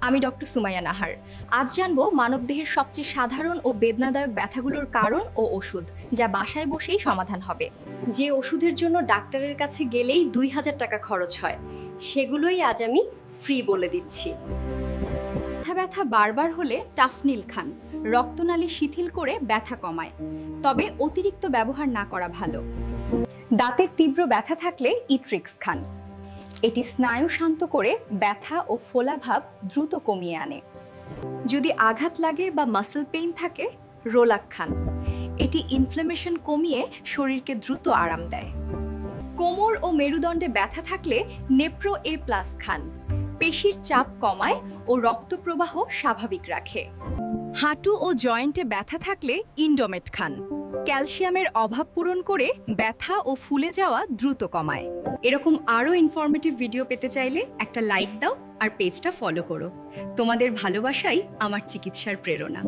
আমি ডক্টর সুমাইয়া নাহার। আজ জানবো মানবদেহের সবচেয়ে সাধারণ ও বেদনাদায়ক ব্যথাগুলোর কারণ ও ওষুধ, যা বাসায় বসেই সমাধান হবে। যে ওষুধের জন্য ডাক্তারের কাছে গেলেই 2000 টাকা খরচ হয়, সেগুলোই আজ আমি ফ্রি বলে দিচ্ছি। মাথা ব্যথা বারবার হলে টাফনিল খান। রক্তনালী শিথিল করে ব্যথা কমায়, তবে অতিরিক্ত ব্যবহার না করা ভালো। দাঁতের তীব্র ব্যথা থাকলে ইট্রিক্স খান। এটি স্নায়ু শান্ত করে ব্যথা ও ফোলাভাব দ্রুত কমিয়ে আনে। যদি আঘাত লাগে বা মাসল পেইন থাকে, রোলাক খান। এটি ইনফ্লামেশন কমিয়ে শরীরকে দ্রুত আরাম দেয়। কোমর ও মেরুদণ্ডে ব্যথা থাকলে নেপ্রো এ প্লাস খান। পেশির চাপ কমায় ও রক্ত প্রবাহ স্বাভাবিক রাখে। হাঁটু ও জয়েন্টে ব্যথা থাকলে ইন্ডোমেট খান। ক্যালসিয়ামের অভাব পূরণ করে ব্যথা ও ফুলে যাওয়া দ্রুত কমায়। এরকম আরও ইনফরমেটিভ ভিডিও পেতে চাইলে একটা লাইক দাও আর পেজটা ফলো করো। তোমাদের ভালোবাসাই আমার চিকিৎসার প্রেরণা।